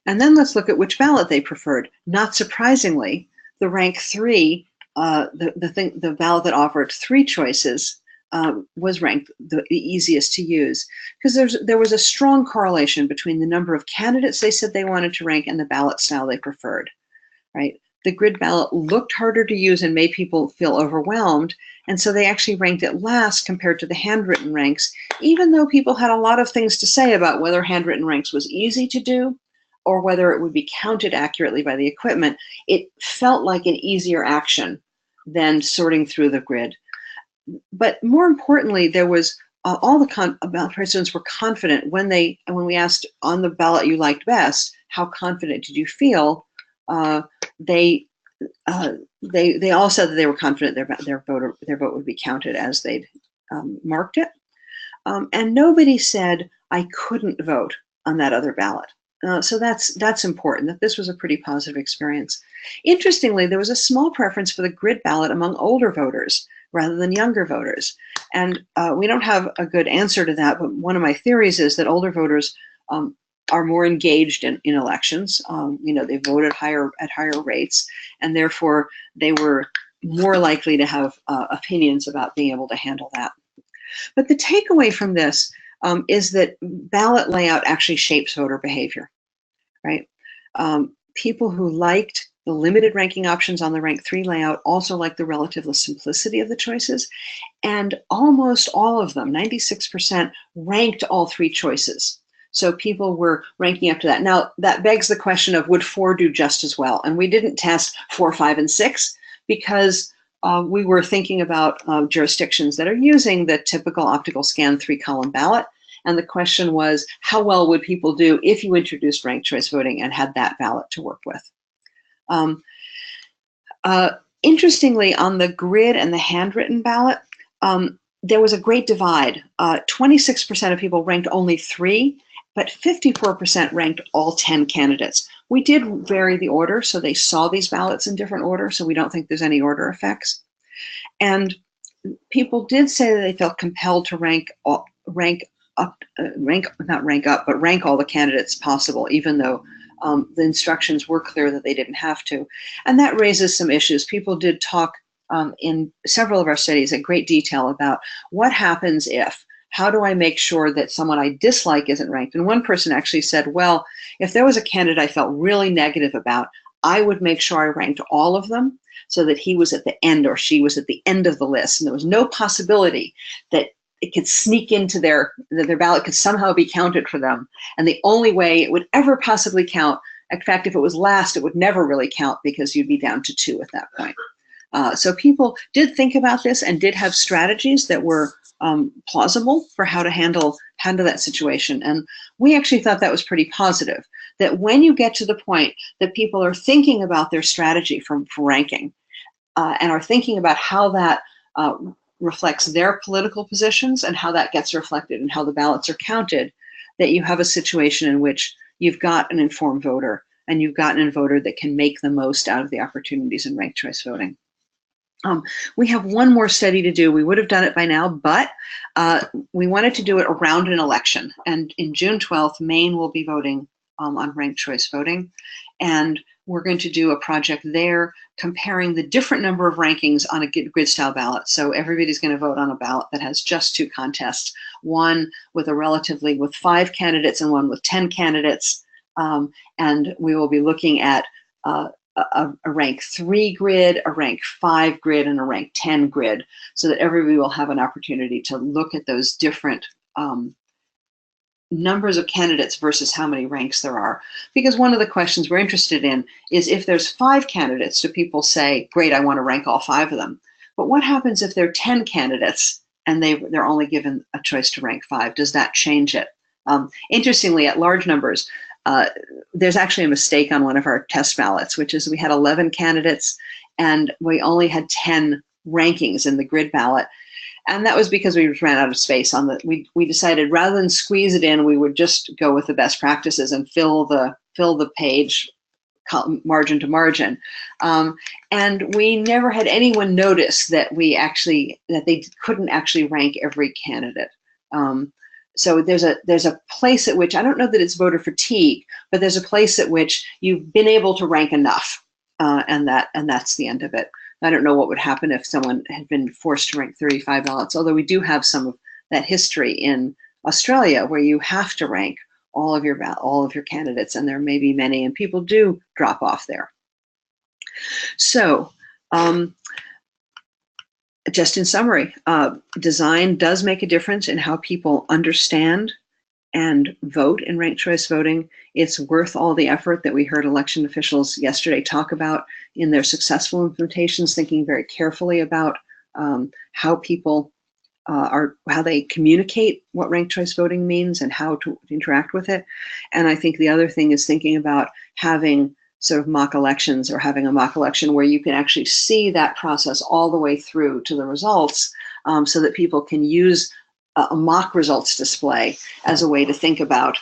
Speaker 3: and then let's look at which ballot they preferred. Not surprisingly, the rank 3, the ballot that offered 3 choices was ranked the easiest to use, because there was a strong correlation between the number of candidates they said they wanted to rank and the ballot style they preferred, right? The grid ballot looked harder to use and made people feel overwhelmed, and so they actually ranked it last compared to the handwritten ranks, even though people had a lot of things to say about whether handwritten ranks was easy to do or whether it would be counted accurately by the equipment. It felt like an easier action than sorting through the grid. But more importantly, there was all the ballot participants were confident when we asked on the ballot you liked best, how confident did you feel? They all said that they were confident their vote would be counted as they'd marked it, and nobody said I couldn't vote on that other ballot. So that's important, that this was a pretty positive experience. Interestingly, there was a small preference for the grid ballot among older voters rather than younger voters, and we don't have a good answer to that. But one of my theories is that older voters are more engaged in elections. You know, they voted at higher rates, and therefore they were more likely to have opinions about being able to handle that. But the takeaway from this is that ballot layout actually shapes voter behavior, right? People who liked the limited ranking options on the rank 3 layout also like the relative simplicity of the choices, and almost all of them, 96%, ranked all 3 choices. So people were ranking up to that. Now, that begs the question of, would 4 do just as well? And we didn't test 4, 5, and 6 because we were thinking about jurisdictions that are using the typical optical scan 3-column ballot. And the question was, how well would people do if you introduced ranked choice voting and had that ballot to work with? Interestingly, on the grid and the handwritten ballot, there was a great divide. 26% of people ranked only 3, but 54% ranked all 10 candidates. We did vary the order, so they saw these ballots in different order, so we don't think there's any order effects. And people did say that they felt compelled to rank all the candidates possible, even though the instructions were clear that they didn't have to. And that raises some issues. People did talk in several of our studies in great detail about what happens if, how do I make sure that someone I dislike isn't ranked? And one person actually said, well, if there was a candidate I felt really negative about, I would make sure I ranked all of them so that he was at the end or she was at the end of the list. And there was no possibility that it could sneak into that their ballot could somehow be counted for them. And the only way it would ever possibly count, in fact, if it was last, it would never really count because you'd be down to 2 at that point. So people did think about this and did have strategies that were plausible for how to handle that situation. And we actually thought that was pretty positive, that when you get to the point that people are thinking about their strategy for ranking and are thinking about how that reflects their political positions and how that gets reflected and how the ballots are counted, that you have a situation in which you've got an informed voter and you've gotten a voter that can make the most out of the opportunities in ranked choice voting. We have one more study to do. We would have done it by now, but we wanted to do it around an election. And in June 12th, Maine will be voting on ranked choice voting. And we're going to do a project there comparing the different number of rankings on a grid style ballot. So everybody's going to vote on a ballot that has just 2 contests, one with with 5 candidates and one with 10 candidates. And we will be looking at a rank 3 grid, a rank 5 grid, and a rank 10 grid, so that everybody will have an opportunity to look at those different numbers of candidates versus how many ranks there are. Because one of the questions we're interested in is, if there's 5 candidates, do people say, great, I want to rank all 5 of them? But what happens if there are 10 candidates and they're only given a choice to rank 5? Does that change it? Interestingly, at large numbers, there's actually a mistake on one of our test ballots, which is we had 11 candidates and we only had 10 rankings in the grid ballot. And that was because we ran out of space on we decided rather than squeeze it in, we would just go with the best practices and fill the page margin to margin. And we never had anyone notice that they couldn't actually rank every candidate. So there's a place at which, I don't know that it's voter fatigue, but there's a place at which you've been able to rank enough, and that's the end of it. I don't know what would happen if someone had been forced to rank 35 ballots, although we do have some of that history in Australia where you have to rank all of your candidates, and there may be many, and people do drop off there. So just in summary, design does make a difference in how people understand and vote in ranked choice voting. It's worth all the effort that we heard election officials yesterday talk about in their successful implementations, thinking very carefully about how people how they communicate what ranked choice voting means and how to interact with it. And I think the other thing is thinking about having sort of mock elections, or having a mock election where you can actually see that process all the way through to the results, so that people can use a mock results display as a way to think about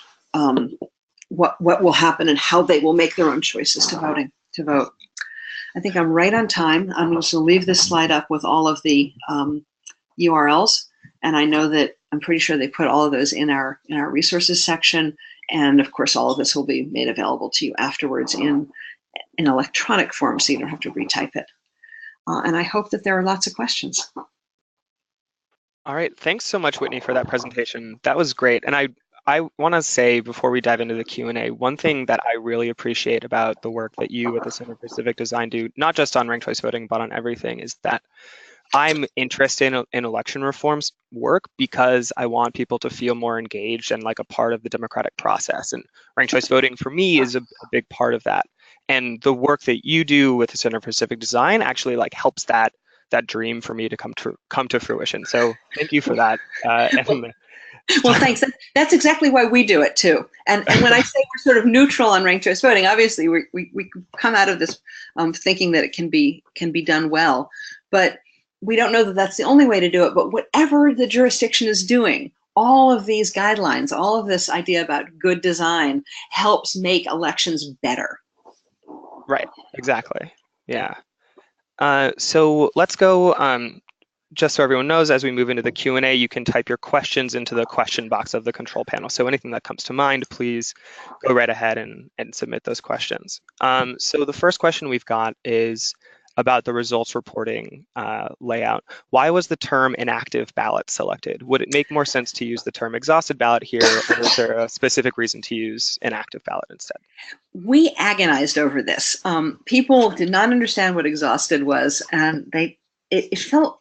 Speaker 3: what will happen and how they will make their own choices to vote. I think I'm right on time. I'm just going to leave this slide up with all of the URLs, and I know that I'm pretty sure they put all of those in our resources section. And of course, all of this will be made available to you afterwards in electronic form, so you don't have to retype it. And I hope that there are lots of questions.
Speaker 1: All right, thanks so much, Whitney, for that presentation. That was great. And I want to say before we dive into the Q&A, one thing that I really appreciate about the work that you at the Center for Civic Design do, not just on ranked choice voting, but on everything, is that I'm interested in election reforms work because I want people to feel more engaged and like a part of the democratic process. And ranked choice voting for me is a big part of that. And the work that you do with the Center for Civic Design actually like helps that dream for me to come to fruition. So thank you for that.
Speaker 3: Well, thanks. That's exactly why we do it too. And when I say we're sort of neutral on ranked choice voting, obviously we come out of this thinking that it can be done well, but we don't know that that's the only way to do it. But whatever the jurisdiction is doing, all of these guidelines, all of this idea about good design helps make elections better.
Speaker 1: Right. Exactly. Yeah. So let's go, just so everyone knows, as we move into the Q&A, you can type your questions into the question box of the control panel. So anything that comes to mind, please go right ahead and submit those questions. So the first question we've got is about the results reporting layout. Why was the term inactive ballot selected? Would it make more sense to use the term exhausted ballot here, or is there a specific reason to use inactive ballot instead?
Speaker 3: We agonized over this. People did not understand what exhausted was, and it felt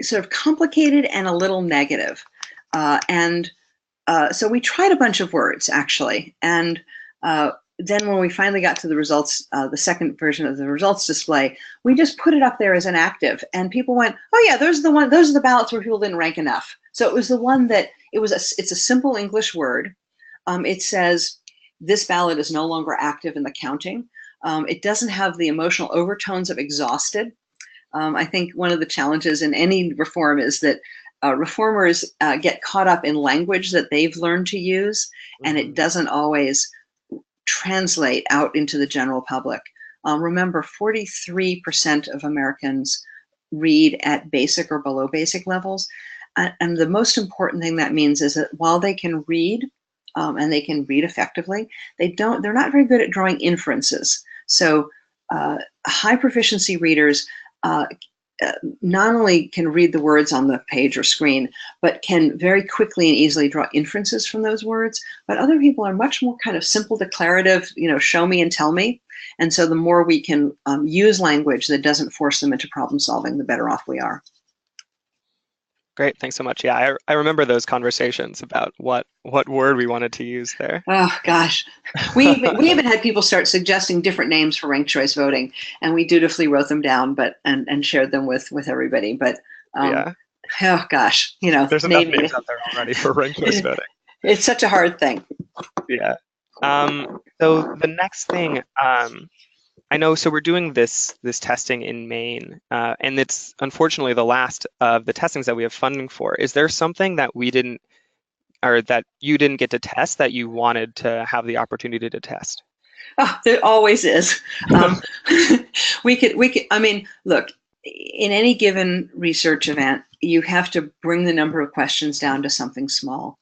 Speaker 3: sort of complicated and a little negative. So we tried a bunch of words, actually, and then when we finally got to the results, the second version of the results display, we just put it up there as inactive, and people went, "Oh yeah, those are the ballots where people didn't rank enough." So it was the one that it's a simple English word. It says this ballot is no longer active in the counting. It doesn't have the emotional overtones of exhausted. I think one of the challenges in any reform is that reformers get caught up in language that they've learned to use, and it doesn't always translate out into the general public. Remember, 43% of Americans read at basic or below basic levels. And the most important thing that means is that while they can read, and they can read effectively, they're not very good at drawing inferences. So high proficiency readers not only can read the words on the page or screen, but can very quickly and easily draw inferences from those words. But other people are much more kind of simple, declarative, show me and tell me. And so the more we can use language that doesn't force them into problem solving, the better off we are.
Speaker 1: Great, thanks so much. Yeah, I remember those conversations about what word we wanted to use there.
Speaker 3: Oh gosh, we even had people start suggesting different names for ranked choice voting, and we dutifully wrote them down, and shared them with everybody. But
Speaker 1: yeah,
Speaker 3: oh gosh,
Speaker 1: there's enough names out there already for ranked choice voting.
Speaker 3: It's such a hard thing.
Speaker 1: Yeah. So the next thing. I know, so we're doing this testing in Maine, and it's unfortunately the last of the testings that we have funding for. Is there something that we didn't, or that you didn't get to test that you wanted to have the opportunity to test?
Speaker 3: Oh, there always is. We could, I mean, look, in any given research event, you have to bring the number of questions down to something small.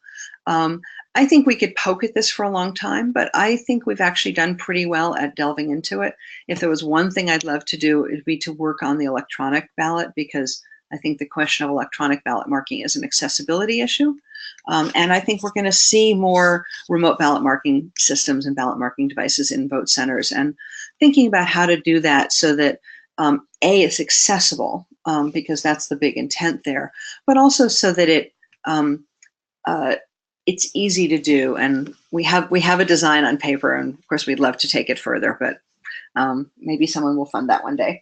Speaker 3: I think we could poke at this for a long time, but I think we've actually done pretty well at delving into it. If there was one thing I'd love to do, it'd be to work on the electronic ballot, because I think the question of electronic ballot marking is an accessibility issue. And I think we're going to see more remote ballot marking systems and ballot marking devices in vote centers, and thinking about how to do that so that A, it's accessible, because that's the big intent there, but also so that it's easy to do, and we have a design on paper, and of course we'd love to take it further, but maybe someone will fund that one day.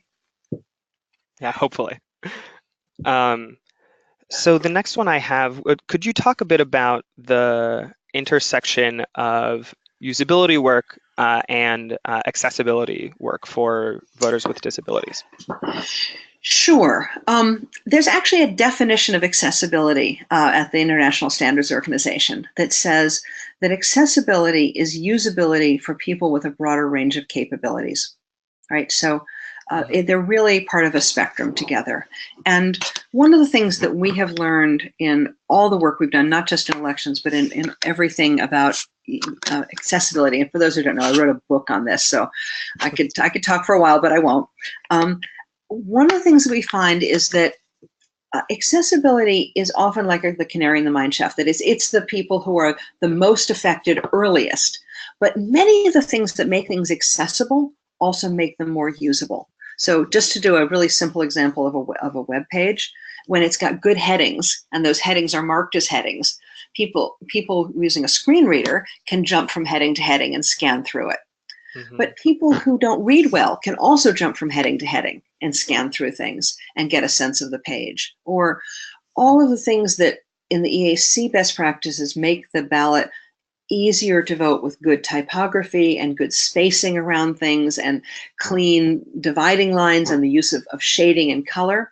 Speaker 1: Yeah, hopefully. So the next one I have, could you talk a bit about the intersection of usability work and accessibility work for voters with disabilities?
Speaker 3: Sure. There's actually a definition of accessibility at the International Standards Organization that says that accessibility is usability for people with a broader range of capabilities, right? So They're really part of a spectrum together. And one of the things that we have learned in all the work we've done, not just in elections, but in everything about accessibility. And for those who don't know, I wrote a book on this, so I could talk for a while, but I won't. One of the things that we find is that accessibility is often like the canary in the mine shaft. That is, it's the people who are the most affected earliest. But many of the things that make things accessible also make them more usable. So just to do a really simple example of a web page, when it's got good headings and those headings are marked as headings, people using a screen reader can jump from heading to heading and scan through it. Mm-hmm. But people who don't read well can also jump from heading to heading and scan through things and get a sense of the page. Or all of the things that in the EAC best practices make the ballot easier to vote with good typography and good spacing around things and clean dividing lines and the use of shading and color.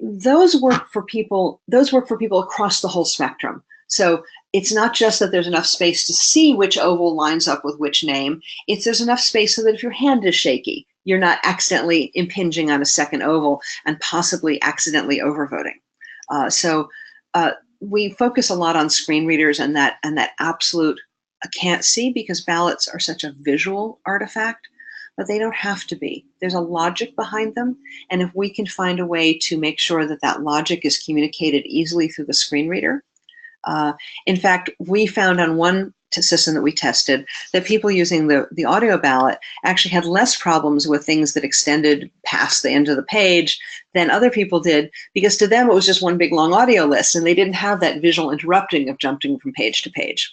Speaker 3: Those work for people across the whole spectrum. So it's not just that there's enough space to see which oval lines up with which name. It's there's enough space so that if your hand is shaky, you're not accidentally impinging on a second oval and possibly accidentally overvoting. We focus a lot on screen readers and that absolute can't see, because ballots are such a visual artifact, but they don't have to be. There's a logic behind them, and if we can find a way to make sure that that logic is communicated easily through the screen reader. In fact, we found on one system that we tested that people using the audio ballot actually had less problems with things that extended past the end of the page than other people did, because to them it was just one big long audio list and they didn't have that visual interrupting of jumping from page to page.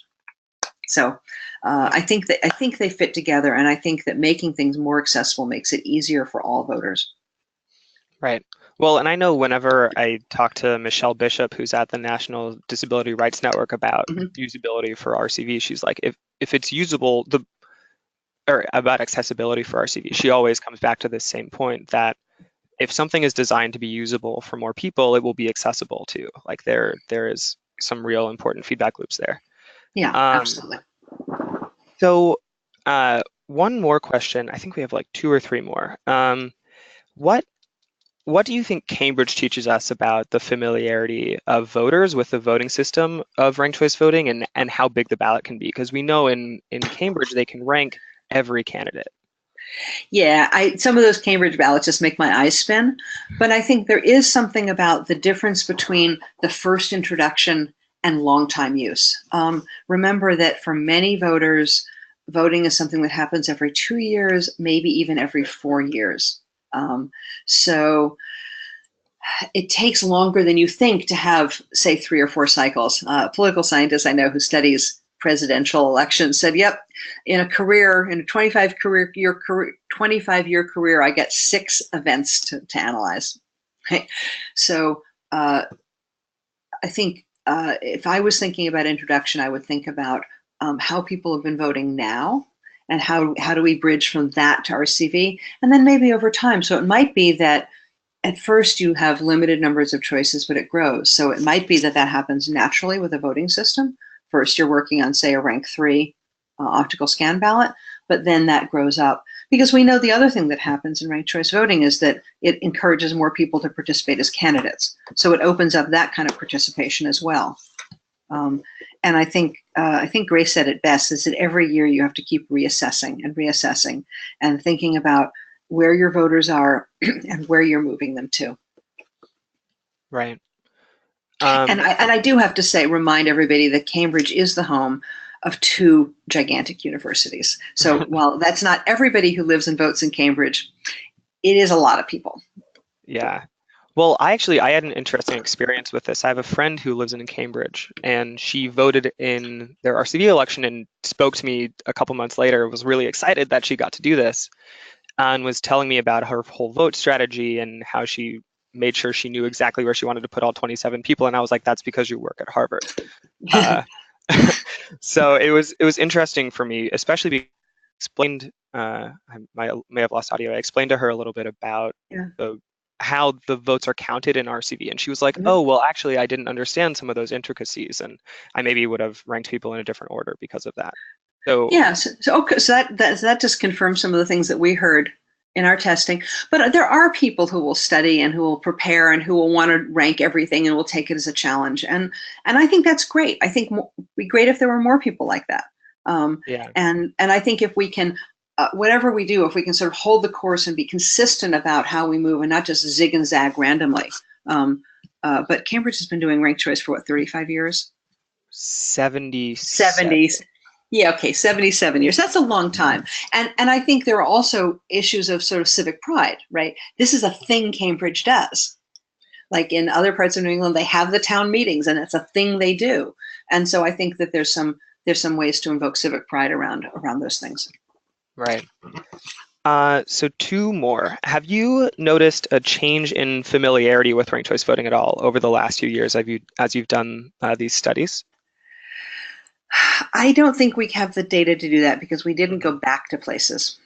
Speaker 3: So I think they fit together, and I think that making things more accessible makes it easier for all voters.
Speaker 1: Right. Well, and I know whenever I talk to Michelle Bishop, who's at the National Disability Rights Network, about usability for RCV, she's like, if it's usable, or about accessibility for RCV, she always comes back to this same point, that if something is designed to be usable for more people, it will be accessible too. Like there is some real important feedback loops there.
Speaker 3: Yeah, absolutely.
Speaker 1: So one more question. I think we have like 2 or 3 more. What do you think Cambridge teaches us about the familiarity of voters with the voting system of ranked choice voting and how big the ballot can be? Because we know in Cambridge, they can rank every candidate.
Speaker 3: Yeah, some of those Cambridge ballots just make my eyes spin. But I think there is something about the difference between the first introduction and long-time use. Remember that for many voters, voting is something that happens every 2 years, maybe even every 4 years. So it takes longer than you think to have, say, 3 or 4 cycles. A political scientist I know who studies presidential elections said, yep, in a 25-year career, I get 6 events to analyze. Okay. So I think if I was thinking about introduction, I would think about how people have been voting now, and how do we bridge from that to RCV, and then maybe over time. So it might be that at first you have limited numbers of choices, but it grows. So it might be that happens naturally with a voting system. First you're working on, say, a rank 3 optical scan ballot, but then that grows up. Because we know the other thing that happens in ranked choice voting is that it encourages more people to participate as candidates. So it opens up that kind of participation as well. And I think Grace said it best, is that every year you have to keep reassessing and thinking about where your voters are and where you're moving them to.
Speaker 1: Right.
Speaker 3: And I do have to say, remind everybody that Cambridge is the home of 2 gigantic universities. So while that's not everybody who lives and votes in Cambridge, it is a lot of people.
Speaker 1: Yeah. Well, I had an interesting experience with this. I have a friend who lives in Cambridge, and she voted in their RCV election and spoke to me a couple months later, was really excited that she got to do this, and was telling me about her whole vote strategy and how she made sure she knew exactly where she wanted to put all 27 people. And I was like, that's because you work at Harvard. So it was interesting for me, especially because I explained, I may have lost audio. I explained to her a little bit about how the votes are counted in RCV. And she was like, oh, well, actually, I didn't understand some of those intricacies. And I maybe would have ranked people in a different order because of that. So
Speaker 3: yeah, so that just confirms some of the things that we heard in our testing. But there are people who will study and who will prepare and who will want to rank everything and will take it as a challenge. And I think that's great. I think it'd be great if there were more people like that.
Speaker 1: Yeah.
Speaker 3: And I think if we can, whatever we do, if we can sort of hold the course and be consistent about how we move and not just zig and zag randomly. But Cambridge has been doing ranked choice for what, 35 years? 70s. Yeah, okay, 77 years. That's a long time. And I think there are also issues of sort of civic pride, right? This is a thing Cambridge does. Like in other parts of New England, they have the town meetings and it's a thing they do. And so I think that there's some ways to invoke civic pride around those things.
Speaker 1: Right. So two more. Have you noticed a change in familiarity with ranked choice voting at all over the last few years as you've done these studies?
Speaker 3: I don't think we have the data to do that because we didn't go back to places.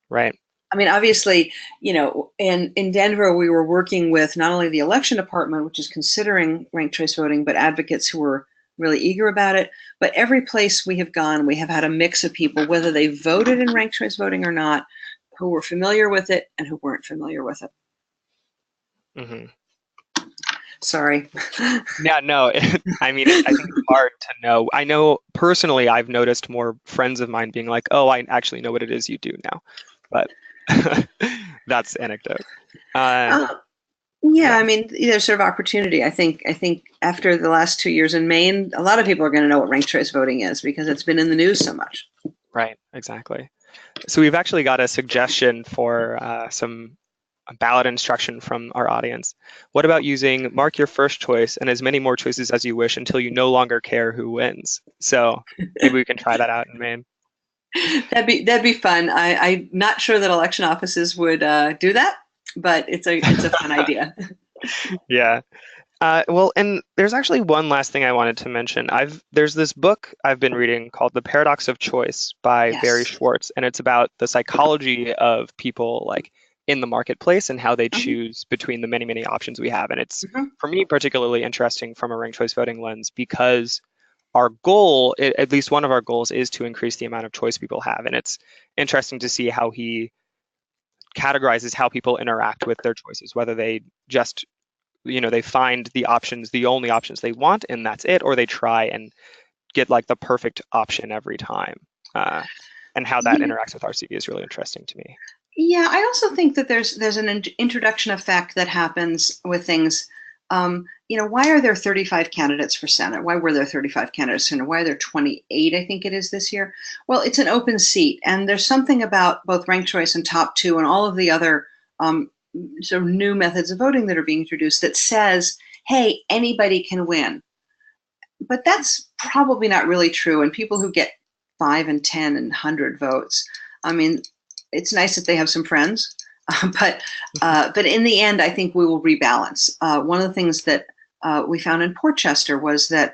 Speaker 1: Right.
Speaker 3: I mean, obviously, in Denver, we were working with not only the election department, which is considering ranked choice voting, but advocates who were really eager about it. But every place we have gone, we have had a mix of people, whether they voted in ranked choice voting or not, who were familiar with it and who weren't familiar with it.
Speaker 1: Mm-hmm.
Speaker 3: Sorry.
Speaker 1: Yeah, no, I mean, I think it's hard to know. I know personally, I've noticed more friends of mine being like, oh, I actually know what it is you do now. But that's anecdote.
Speaker 3: Yeah, I mean, there's sort of opportunity. I think after the last 2 years in Maine, a lot of people are going to know what ranked choice voting is because it's been in the news so much.
Speaker 1: Right, exactly. So we've actually got a suggestion for some ballot instruction from our audience. What about using mark your first choice and as many more choices as you wish until you no longer care who wins? So maybe we can try that out in Maine.
Speaker 3: That'd be fun. I'm not sure that election offices would do that, but it's a fun idea.
Speaker 1: Yeah. Well, and there's actually one last thing I wanted to mention. There's this book I've been reading called The Paradox of Choice by Barry Schwartz, and it's about the psychology of people like in the marketplace and how they choose between the many, many options we have. And it's, for me, particularly interesting from a ranked choice voting lens because our goal, at least one of our goals, is to increase the amount of choice people have. And it's interesting to see how he categorizes how people interact with their choices, whether they just they find the only options they want, and that's it, or they try and get like the perfect option every time. And how that interacts with RCV is really interesting to me.
Speaker 3: Yeah, I also think that there's an introduction effect that happens with things. Why are there 35 candidates for Senate? Why were there 35 candidates for Senate? Why are there 28, I think it is this year? Well, it's an open seat, and there's something about both ranked choice and top two and all of the other sort of new methods of voting that are being introduced that says, hey, anybody can win. But that's probably not really true. And people who get 5 and 10 and 100 votes, I mean, it's nice that they have some friends, but in the end, I think we will rebalance. One of the things that we found in Portchester was that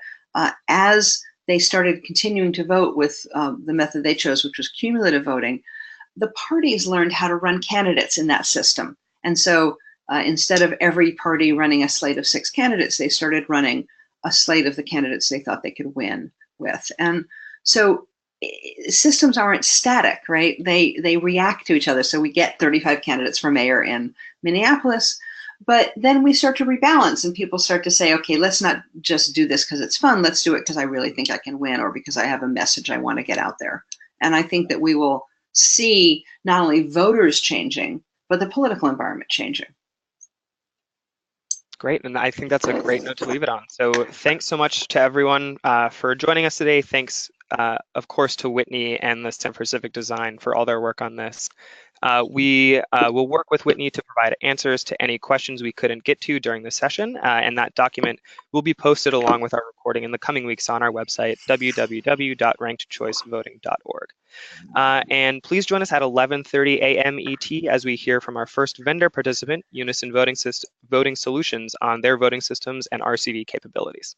Speaker 3: as they started continuing to vote with the method they chose, which was cumulative voting, the parties learned how to run candidates in that system. And so instead of every party running a slate of 6 candidates, they started running a slate of the candidates they thought they could win with. And so systems aren't static, right? They react to each other. So we get 35 candidates for mayor in Minneapolis, but then we start to rebalance and people start to say, okay, let's not just do this because it's fun. Let's do it because I really think I can win or because I have a message I want to get out there. And I think that we will see not only voters changing, but the political environment changing.
Speaker 1: Great, and I think that's a great note to leave it on. So thanks so much to everyone for joining us today. Thanks, of course, to Whitney and the Center for Civic Design for all their work on this. We will work with Whitney to provide answers to any questions we couldn't get to during the session, and that document will be posted along with our recording in the coming weeks on our website, www.rankedchoicevoting.org. And please join us at 11:30 a.m. ET as we hear from our first vendor participant, Unison Voting Solutions, on their voting systems and RCV capabilities.